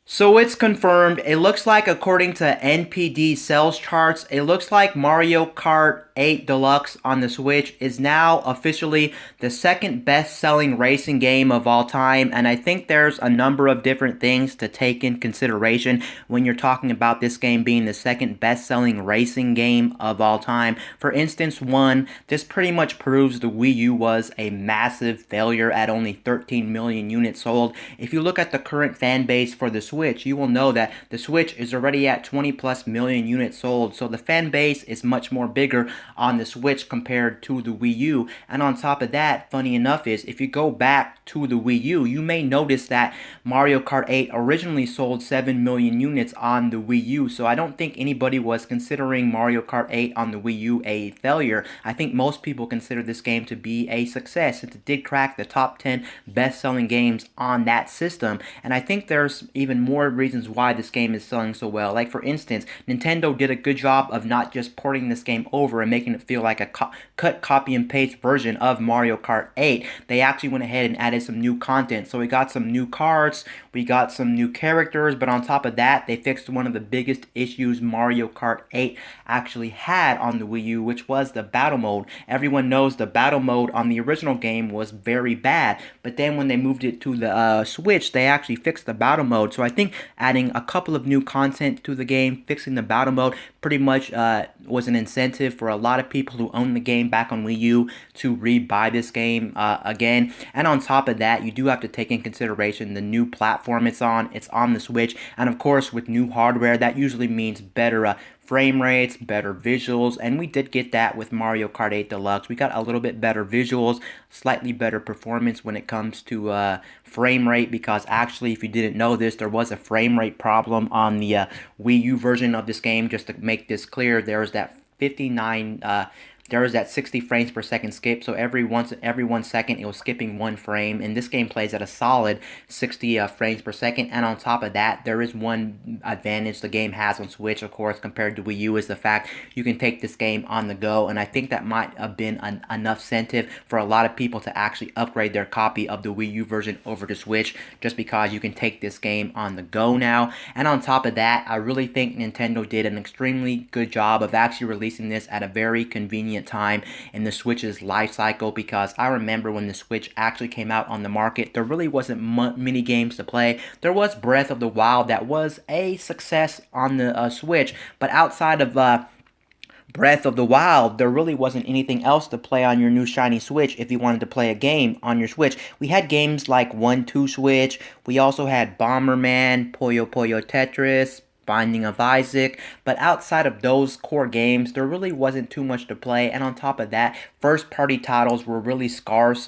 So it's confirmed. It looks like, according to NPD sales charts, it looks like Mario Kart 8 Deluxe on the Switch is now officially the second best-selling racing game of all time. And I think there's a number of different things to take in consideration when you're talking about this game being the second best-selling racing game of all time. For instance, one, this pretty much proves the Wii U was a massive failure at only 13 million units sold. If you look at the current fan base for the Switch, you will know that the Switch is already at 20 plus million units sold, so the fan base is much more bigger on the Switch compared to the Wii U. And on top of that, funny enough is, if you go back to the Wii U, you may notice that Mario Kart 8 originally sold 7 million units on the Wii U, so I don't think anybody was considering Mario Kart 8 on the Wii U a failure. I think most people consider this game to be a success, since it did crack the top 10 best-selling games on that system. And I think there's even more reasons why this game is selling so well. Like, for instance, Nintendo did a good job of not just porting this game over and making it feel like a cut, copy, and paste version of Mario Kart 8. They actually went ahead and added some new content. So we got some new carts, we got some new characters, but on top of that, they fixed one of the biggest issues Mario Kart 8 actually had on the Wii U, which was the battle mode. Everyone knows the battle mode on the original game was very bad, but then when they moved it to the Switch, they actually fixed the battle mode. So I think adding a couple of new content to the game, fixing the battle mode, pretty much was an incentive for a lot of people who own the game back on Wii U to rebuy this game again. And on top of that, you do have to take in consideration the new platform it's on. It's on the Switch, and of course, with new hardware, that usually means better frame rates, better visuals, and we did get that with Mario Kart 8 Deluxe. We got a little bit better visuals, slightly better performance when it comes to frame rate, because actually, if you didn't know this, there was a frame rate problem on the Wii U version of this game. Just to make this clear, there was that 60 frames per second skip, so every 1 second it was skipping one frame, and this game plays at a solid 60 frames per second. And on top of that, there is one advantage the game has on Switch, of course, compared to Wii U, is the fact you can take this game on the go, and I think that might have been enough incentive for a lot of people to actually upgrade their copy of the Wii U version over to Switch, just because you can take this game on the go now. And on top of that, I really think Nintendo did an extremely good job of actually releasing this at a very convenient time in the Switch's life cycle, because I remember when the Switch actually came out on the market, there really wasn't many games to play. There was Breath of the Wild that was a success on the Switch, but outside of Breath of the Wild, there really wasn't anything else to play on your new shiny Switch if you wanted to play a game on your Switch. We had games like 1-2 Switch, we also had Bomberman, Puyo Puyo Tetris, Binding of Isaac, but outside of those core games, there really wasn't too much to play. And on top of that, first-party titles were really scarce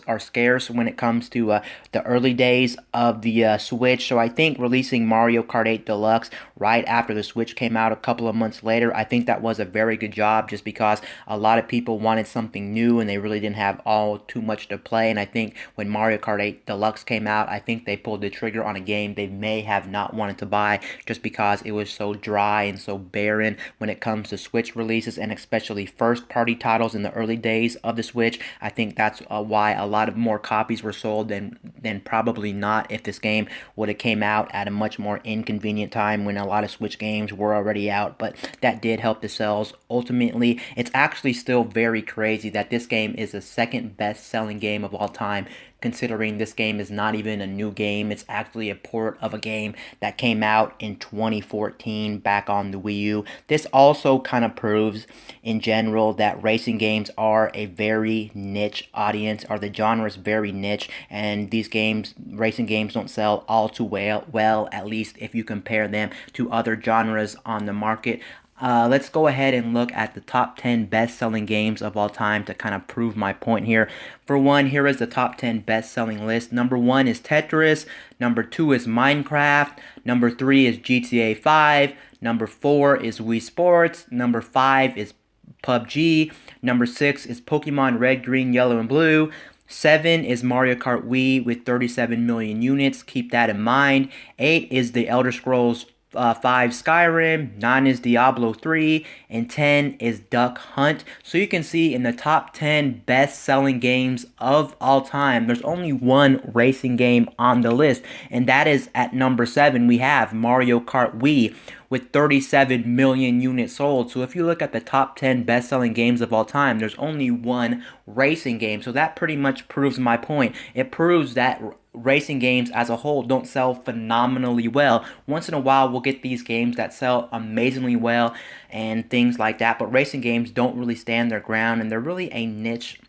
when it comes to the early days of the Switch. So I think releasing Mario Kart 8 Deluxe right after the Switch came out a couple of months later, I think that was a very good job, just because a lot of people wanted something new and they really didn't have all too much to play. And I think when Mario Kart 8 Deluxe came out, I think they pulled the trigger on a game they may have not wanted to buy, just because it was so dry and so barren when it comes to Switch releases, and especially first-party titles in the early days of the Switch. I think that's why a lot of more copies were sold than probably not if this game would have came out at a much more inconvenient time when a lot of Switch games were already out. But that did help the sales. Ultimately, it's actually still very crazy that this game is the second best-selling game of all time, considering this game is not even a new game. It's actually a port of a game that came out in 2014 back on the Wii U. This also kind of proves in general that racing games are a very niche audience, or the genre is very niche, and these games, racing games, don't sell all too well, at least if you compare them to other genres on the market. Let's go ahead and look at the top 10 best-selling games of all time to kind of prove my point here. For one, here is the top 10 best-selling list. Number 1 is Tetris. Number 2 is Minecraft. Number 3 is GTA 5. Number 4 is Wii Sports. Number 5 is PUBG. Number 6 is Pokemon Red, Green, Yellow, and Blue. 7 is Mario Kart Wii with 37 million units. Keep that in mind. 8 is The Elder Scrolls 5 Skyrim, 9 is Diablo 3, and 10 is Duck Hunt. So you can see in the top 10 best-selling games of all time, there's only one racing game on the list, and that is at number 7. We have Mario Kart Wii with 37 million units sold. So if you look at the top 10 best-selling games of all time, there's only one racing game. So that pretty much proves my point. It proves that racing games as a whole don't sell phenomenally well. Once in a while we'll get these games that sell amazingly well and things like that, but racing games don't really stand their ground, and they're really a niche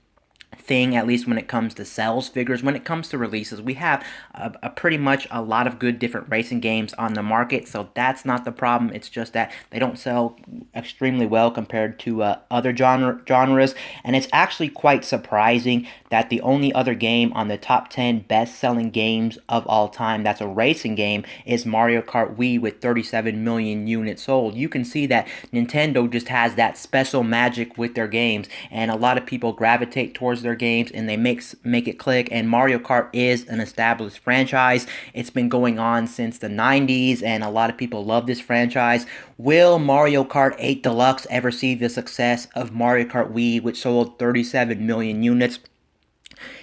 thing, at least when it comes to sales figures. When it comes to releases, we have a pretty much a lot of good different racing games on the market, so that's not the problem. It's just that they don't sell extremely well compared to other genres, and it's actually quite surprising that the only other game on the top 10 best-selling games of all time that's a racing game is Mario Kart Wii with 37 million units sold. You can see that Nintendo just has that special magic with their games, and a lot of people gravitate towards their games and they make it click. And Mario Kart is an established franchise. It's been going on since the 90s, and a lot of people love this franchise. Will Mario Kart 8 Deluxe ever see the success of Mario Kart Wii, which sold 37 million units?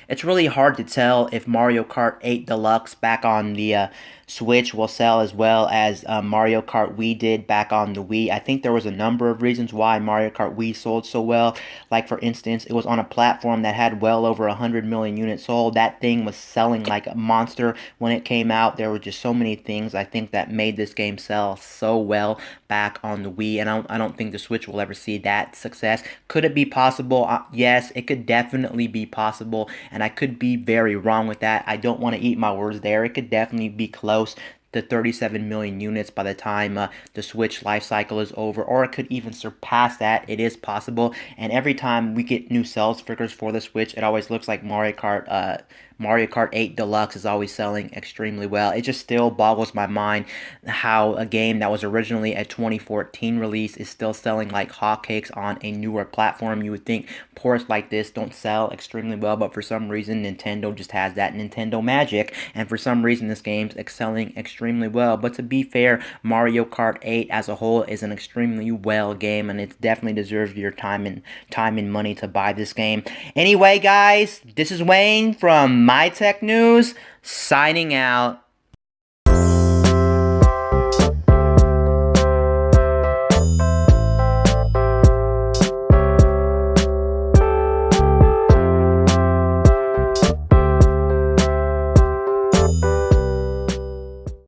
It's really hard to tell if Mario Kart 8 Deluxe back on the Switch will sell as well as Mario Kart Wii did back on the Wii. I think there was a number of reasons why Mario Kart Wii sold so well. Like, for instance, it was on a platform that had well over 100 million units sold. That thing was selling like a monster when it came out. There were just so many things, I think, that made this game sell so well back on the Wii, and I don't think the Switch will ever see that success. Could it be possible? Yes, it could definitely be possible, and I could be very wrong with that. I don't want to eat my words there. It could definitely be close to 37 million units by the time the Switch life cycle is over, or it could even surpass that. It is possible, and every time we get new sales figures for the Switch, it always looks like Mario Kart 8 Deluxe is always selling extremely well. It just still boggles my mind how a game that was originally a 2014 release is still selling like hotcakes on a newer platform. You would think ports like this don't sell extremely well, but for some reason Nintendo just has that Nintendo magic, and for some reason this game's excelling extremely well. But to be fair, Mario Kart 8 as a whole is an extremely well game, and it definitely deserves your time and money to buy this game. Anyway, guys, this is Wayne from My Tech News, signing out.